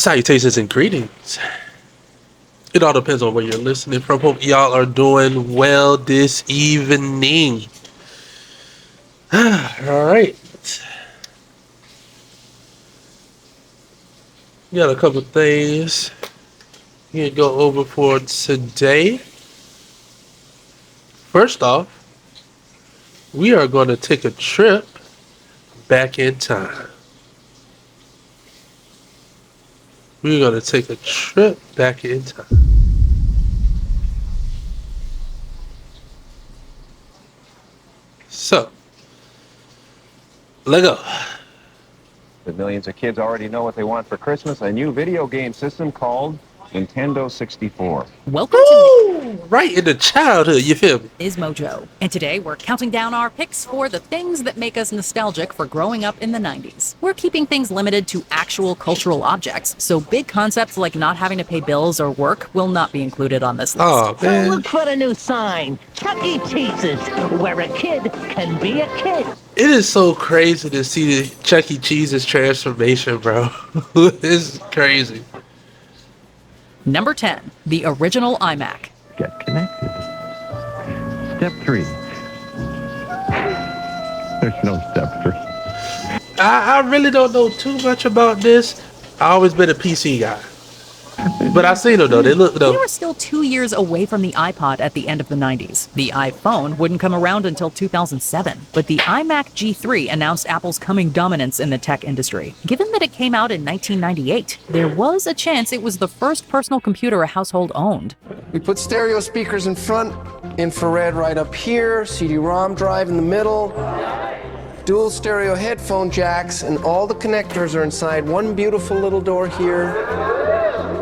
Salutations and greetings. It all depends on where you're listening from. Hope y'all are doing well this evening. All right. Got a couple things you can go over for today. First off, we are going to take a trip back in time. We're going to take a trip back in time. So, let go. But millions of kids already know what they want for Christmas, a new video game system called Nintendo 64. Welcome to Right in the childhood, you feel me? Is Mojo. And today we're counting down our picks for the things that make us nostalgic for growing up in the 90s. We're keeping things limited to actual cultural objects, so big concepts like not having to pay bills or work will not be included on this list. Oh, So man. look for the new sign, Chuck E. Cheese's, where a kid can be a kid. It is so crazy to see the Chuck E. Cheese's transformation, bro. It's crazy. Number 10, the original iMac. Get connected. Step 3. There's no step 3. I really don't know too much about this. I always been a PC guy. But I seen them though. They look We though. were still 2 years away from the iPod at the end of the 90s. The iPhone wouldn't come around until 2007, but the iMac G3 announced Apple's coming dominance in the tech industry. Given that it came out in 1998, there was a chance it was the first personal computer a household owned. We put stereo speakers in front, infrared right up here, CD-ROM drive in the middle, dual stereo headphone jacks, and all the connectors are inside one beautiful little door here.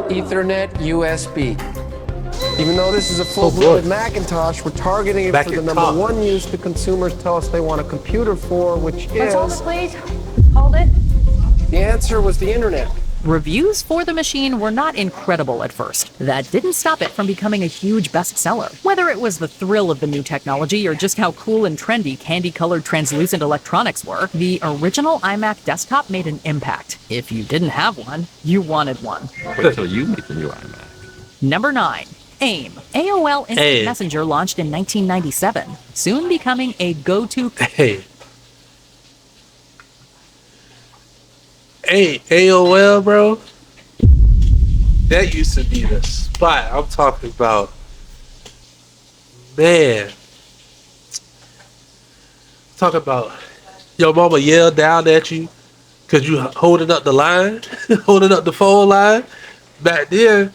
Ethernet, USB. Even though this is a full-blooded Macintosh, we're targeting it for the number Macintosh. one use the consumers tell us they want a computer for, which Let's hold it, is... please. Hold it. The answer was the internet. Reviews for the machine were not incredible at first. That didn't stop it from becoming a huge bestseller. Whether it was the thrill of the new technology or just how cool and trendy candy-colored translucent electronics were, the original iMac desktop made an impact. If you didn't have one, you wanted one. Wait till you meet the new iMac. Number 9. AIM. AOL Instant AIM. Messenger launched in 1997, soon becoming a go-to. Hey. Hey, AOL, bro. That used to be the spot. I'm talking about. Man. Talking about your mama yelled down at you because you holding up the line, holding up the phone line. Back then,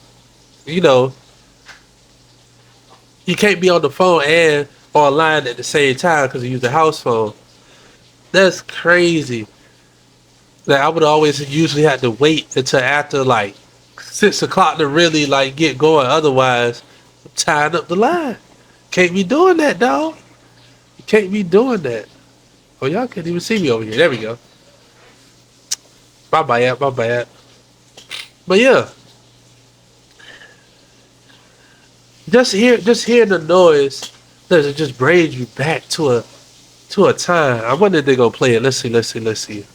you know, you can't be on the phone and online at the same time because you use the house phone. That's crazy. Like, I would always usually have to wait until after like 6 o'clock to really like get going. Otherwise, I'm tying up the line. Can't be doing that, dog. You can't be doing that. Oh, y'all can't even see me over here. There we go. My bad, my bad. But yeah. Just hearing the noise does it just brings you back to a time. I wonder if they're gonna play it. Let's see.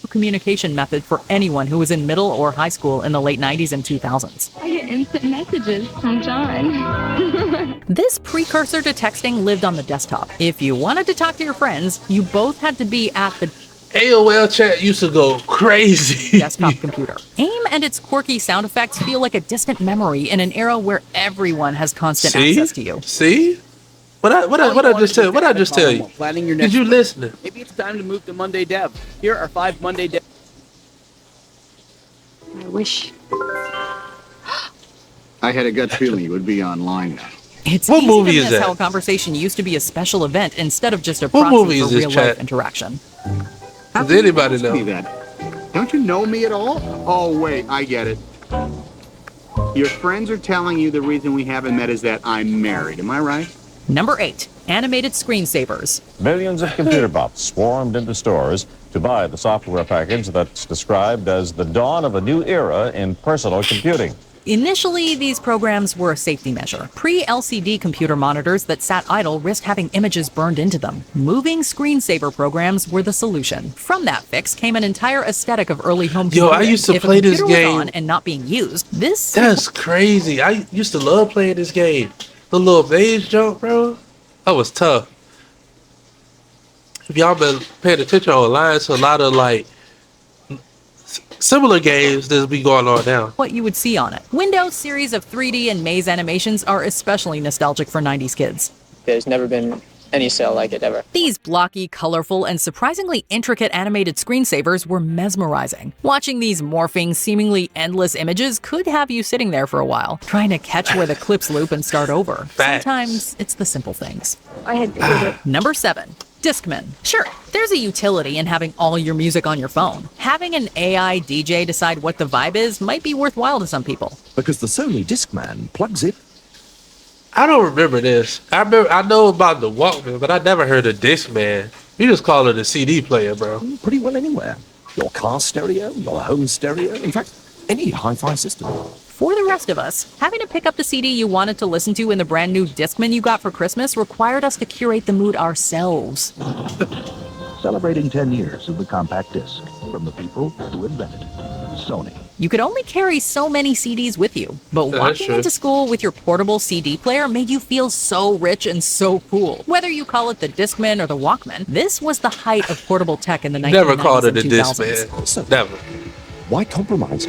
Communication method for anyone who was in middle or high school in the late 90s and 2000s. I get instant messages from John. This precursor to texting lived on the desktop. If you wanted to talk to your friends, you both had to be at the AOL chat used to go crazy. desktop computer. AIM and its quirky sound effects feel like a distant memory in an era where everyone has constant access to you. See? What I just tell you? Planning your Did next you trip. listen? Maybe it's time to move to Monday Dev. Here are 5 Monday Dev. I wish. I had a gut feeling you would be online now. It's What easy movie to is miss that? how a conversation used to be a special event instead of just a What proxy movie for is this, real-life chat? interaction. How Does can you anybody ask know? me that? Don't you know me at all? Oh, wait, I get it. Your friends are telling you the reason we haven't met is that I'm married. Am I right? Number 8. Animated screensavers. Millions of computer bots swarmed into stores to buy the software package that's described as the dawn of a new era in personal computing. Initially, these programs were a safety measure. Pre-LCD computer monitors that sat idle risked having images burned into them. Moving screensaver programs were the solution. From that fix came an entire aesthetic of early home Yo, computing. I used to If a play this computer was game. on and not being used, this That's crazy. I used to love playing this game. The little maze jump, bro. That was tough. If y'all been paying attention online to a lot of like similar games that's be going on now. what you would see on it. Windows' series of 3D and maze animations are especially nostalgic for 90s kids. There's never been any cell like it ever. These blocky, colorful, and surprisingly intricate animated screensavers were mesmerizing. Watching these morphing, seemingly endless images could have you sitting there for a while, trying to catch where the clips loop and start over. Facts. Sometimes it's the simple things. I had to Number 7. Discman. Sure, there's a utility in having all your music on your phone. Having an AI DJ decide what the vibe is might be worthwhile to some people. Because the Sony Discman plugs it. I don't remember this. I know about the Walkman, but I never heard of Discman. You just call it a CD player, bro. Pretty well anywhere. Your car stereo, your home stereo, in fact, any hi-fi system. For the rest of us, having to pick up the CD you wanted to listen to in the brand new Discman you got for Christmas required us to curate the mood ourselves. Celebrating 10 years of the compact disc from the people who invented it. Sony. You could only carry so many CDs with you, but That's walking true. into school with your portable CD player made you feel so rich and so cool. Whether you call it the Discman or the Walkman, this was the height of portable tech in the 1990s Never called it and a 2000s. Discman. Never. Why compromise?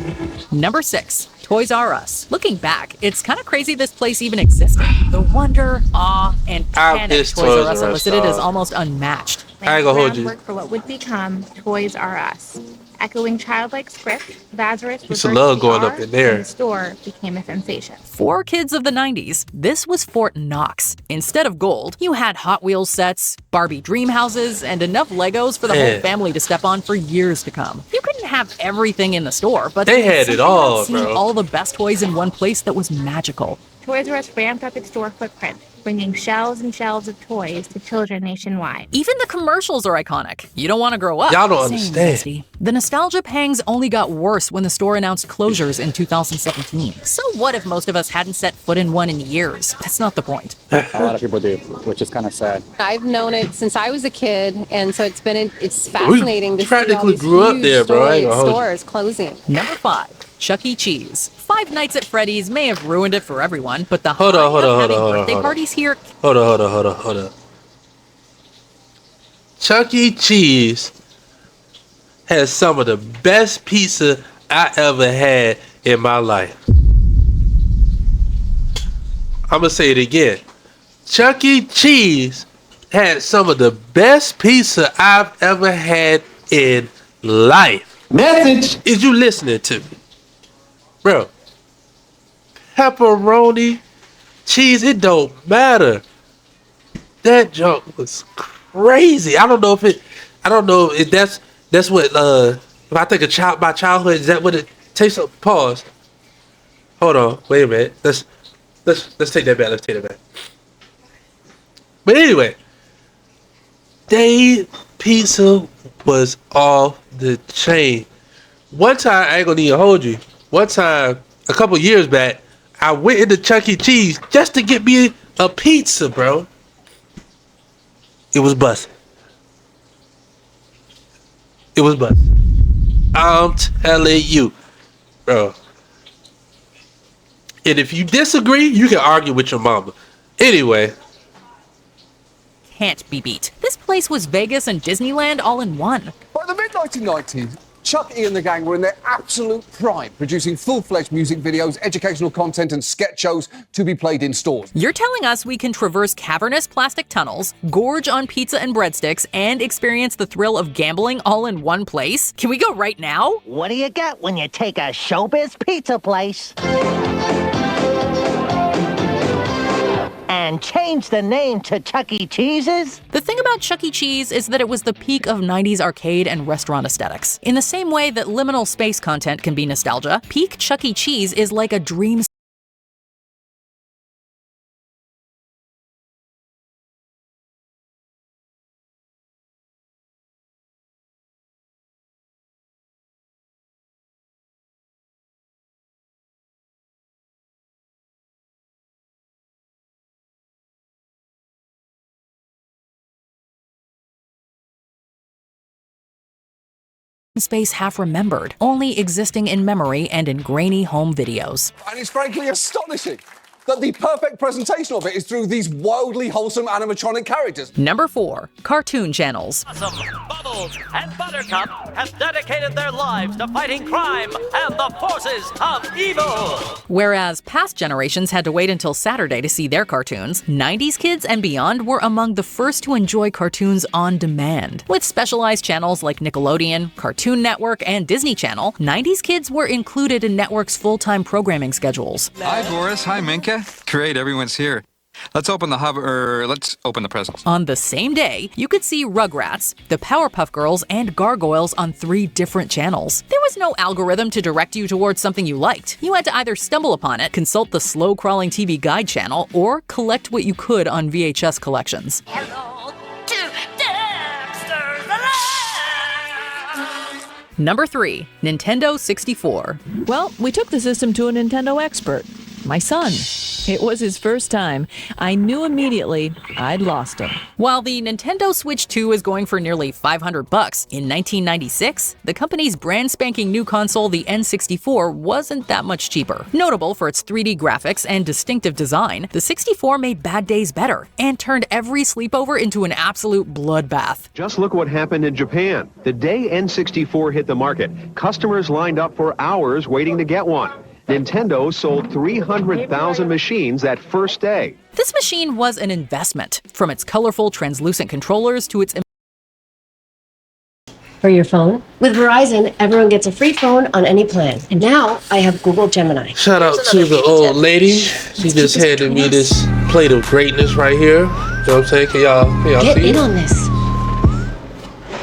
Number 6. Toys R Us. Looking back, it's kind of crazy this place even existed. The wonder, awe, and panic miss Toys R Us elicited is dog. almost unmatched. I ain't gonna hold you. groundwork for what would become Toys R Us. Echoing childlike script, Lazarus Used to love going up in there. and the store became a sensation. For kids of the 90s, this was Fort Knox. Instead of gold, you had Hot Wheels sets, Barbie dream houses, and enough Legos for the whole Man. family to step on for years to come. You couldn't have everything in the store, but They there was had it something all, about seeing bro. all the best toys in one place that was magical. Toys R Us ramped up its store footprint, bringing shelves and shelves of toys to children nationwide. Even the commercials are iconic. You don't want to grow up. Y'all don't Same, understand. bestie. The nostalgia pangs only got worse when the store announced closures in 2017. So what if most of us hadn't set foot in one in years? That's not the point. A lot of people do, which is kind of sad. I've known it since I was a kid, and so it's fascinating to see all practically these grew up huge there, bro. I ain't gonna hold you. stores closing. Number 5. Chuck E. Cheese. Five Nights at Freddy's may have ruined it for everyone, but the Hold on, height hold of on, hold having on, hold on, birthday hold on. parties here Hold on. Chuck E. Cheese has some of the best pizza I ever had in my life. I'm gonna say it again. Chuck E. Cheese had some of the best pizza I've ever had in life. Message. Is you listening to me? Bro. Pepperoni, cheese, it don't matter. That junk was crazy. I don't know if that's what if I think of my childhood, is that what it tastes like? Pause. Hold on, wait a minute. Let's take that back. But anyway, they pizza was off the chain. One time, I ain't gonna need to hold you. One time, a couple years back, I went into Chuck E. Cheese just to get me a pizza, bro. It was busting. I'm telling you, bro. And if you disagree, you can argue with your mama. Anyway. can't be beat. This place was Vegas and Disneyland all in one. By the mid-1990s, Chuck E. and the gang were in their absolute prime, producing full-fledged music videos, educational content, and sketch shows to be played in stores. You're telling us we can traverse cavernous plastic tunnels, gorge on pizza and breadsticks, and experience the thrill of gambling all in one place? Can we go right now? What do you get when you take a showbiz pizza place and change the name to Chuck E. Cheese's? The thing about Chuck E. Cheese is that it was the peak of 90s arcade and restaurant aesthetics. In the same way that liminal space content can be nostalgia, peak Chuck E. Cheese is like a dream space half remembered, only existing in memory and in grainy home videos. And it's frankly astonishing that the perfect presentation of it is through these wildly wholesome animatronic characters. Number 4. Cartoon channels. Bubbles and Buttercup have dedicated their lives to fighting crime and the forces of evil. Whereas past generations had to wait until Saturday to see their cartoons, 90s kids and beyond were among the first to enjoy cartoons on demand. With specialized channels like Nickelodeon, Cartoon Network, and Disney Channel, 90s kids were included in networks' full-time programming schedules. Hi, Boris. Hi, Minka. Great, everyone's here. Let's open the presents. On the same day, you could see Rugrats, the Powerpuff Girls, and Gargoyles on 3 different channels. There was no algorithm to direct you towards something you liked. You had to either stumble upon it, consult the slow-crawling TV Guide channel, or collect what you could on VHS collections. Number 3. Nintendo 64. Well, we took the system to a Nintendo expert. My son. It was his first time. I knew immediately I'd lost him. While the Nintendo Switch 2 is going for nearly $500, in 1996, the company's brand spanking new console, the N64, wasn't that much cheaper. Notable for its 3D graphics and distinctive design, the 64 made bad days better and turned every sleepover into an absolute bloodbath. Just look what happened in Japan. The day N64 hit the market, customers lined up for hours waiting to get one. Nintendo sold 300,000 machines that first day. This machine was an investment, from its colorful, translucent controllers to its... For your phone. With Verizon, everyone gets a free phone on any plan. And now I have Google Gemini. Shout out to the old lady. She just handed me this plate of greatness right here. You know what I'm saying? Can y'all Get see in it? on this.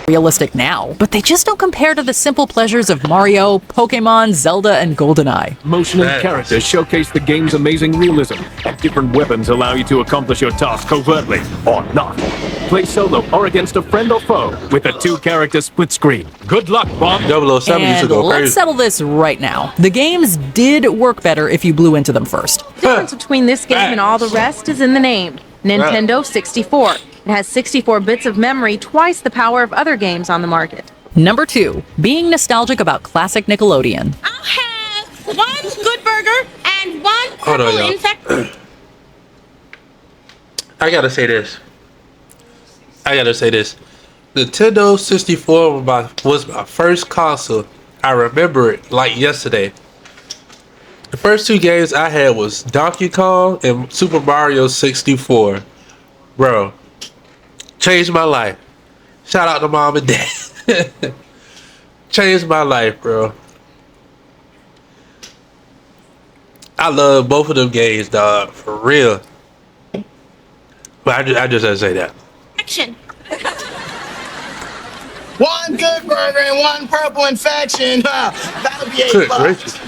Realistic now, but they just don't compare to the simple pleasures of Mario, Pokemon, Zelda, and GoldenEye. Motion and characters showcase the game's amazing realism, and different weapons allow you to accomplish your task covertly or not. Play solo or against a friend or foe with a 2-character split screen. Good luck, Bob. 007 used to And go let's crazy. settle this right now. The games did work better if you blew into them first. The difference between this game and all the rest is in the name. Nintendo 64. It has 64 bits of memory, twice the power of other games on the market. Number 2, being nostalgic about classic Nickelodeon. I'll have 1 good burger and 1 Hold on, purple y'all. infect. I gotta say this. Nintendo 64 was my first console. I remember it like yesterday. The first 2 games I had was Donkey Kong and Super Mario 64. Bro, changed my life. Shout out to mom and dad. Changed my life, bro. I love both of them games, dog, for real. But I just had to say that. Action. 1 good burger and 1 purple infection. That'll be Good $8. gracious.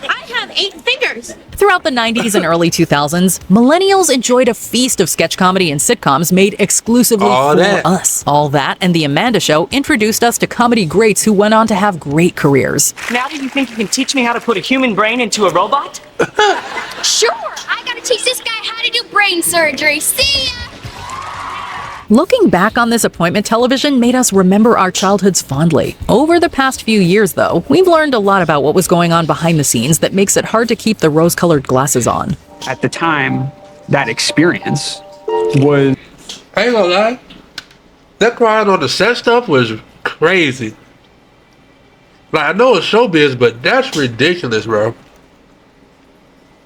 I have 8 fingers. Throughout the 90s and early 2000s, millennials enjoyed a feast of sketch comedy and sitcoms made exclusively All for that. us. All that and The Amanda Show introduced us to comedy greats who went on to have great careers. Now do you think you can teach me how to put a human brain into a robot? Sure, I gotta teach this guy how to do brain surgery. See ya! Looking back on this appointment television made us remember our childhoods fondly. Over the past few years, though, we've learned a lot about what was going on behind the scenes that makes it hard to keep the rose-colored glasses on. At the time, that experience was... I ain't gonna lie. That crying on the set stuff was crazy. Like, I know it's showbiz, but that's ridiculous, bro.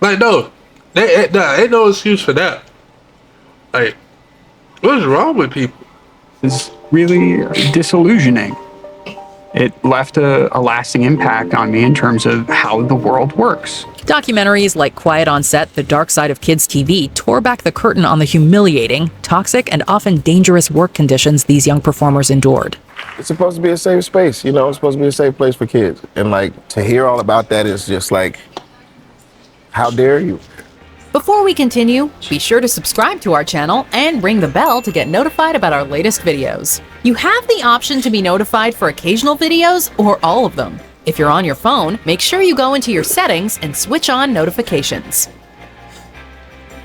Like, no. Ain't no excuse for that. Like, what's wrong with people? Is really disillusioning. It left a lasting impact on me in terms of how the world works. Documentaries like Quiet on Set, The Dark Side of Kids TV tore back the curtain on the humiliating, toxic, and often dangerous work conditions these young performers endured. It's supposed to be a safe space, you know, it's supposed to be a safe place for kids. And like, to hear all about that is just like, how dare you? Before we continue, be sure to subscribe to our channel and ring the bell to get notified about our latest videos. You have the option to be notified for occasional videos or all of them. If you're on your phone, make sure you go into your settings and switch on notifications.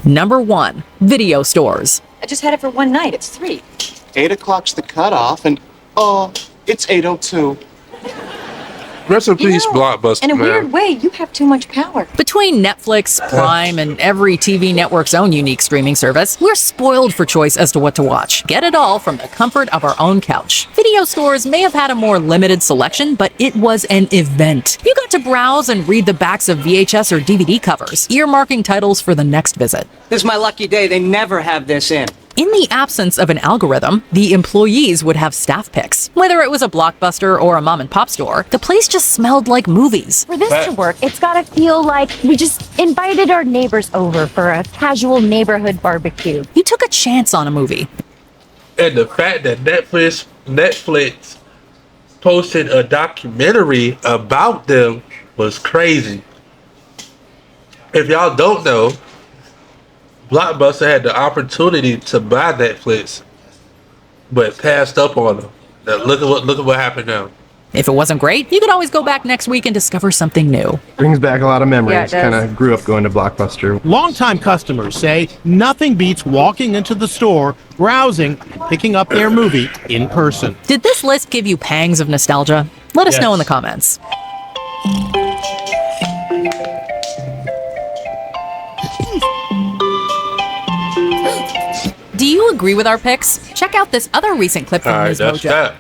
Number 1, video stores. I just had it for one night. It's 3. 8 o'clock's the cutoff, and it's 8:02. Rest in peace, Blockbuster, In a man. weird way, you have too much power. Between Netflix, Prime, and every TV network's own unique streaming service, we're spoiled for choice as to what to watch. Get it all from the comfort of our own couch. Video stores may have had a more limited selection, but it was an event. You got to browse and read the backs of VHS or DVD covers, earmarking titles for the next visit. This is my lucky day. They never have this in. In the absence of an algorithm, the employees would have staff picks. Whether it was a Blockbuster or a mom and pop store, the place just smelled like movies. For this to work, it's gotta feel like we just invited our neighbors over for a casual neighborhood barbecue. You took a chance on a movie. And the fact that Netflix posted a documentary about them was crazy. If y'all don't know, Blockbuster had the opportunity to buy Netflix, but passed up on them. Now look at what happened now. If it wasn't great, you could always go back next week and discover something new. Brings back a lot of memories. Yeah, it does. Kind of grew up going to Blockbuster. Longtime customers say nothing beats walking into the store, browsing, and picking up their movie in person. Did this list give you pangs of nostalgia? Let us know in the comments. Do you agree with our picks? Check out this other recent clip from All right, Ms. that's Mojo. that.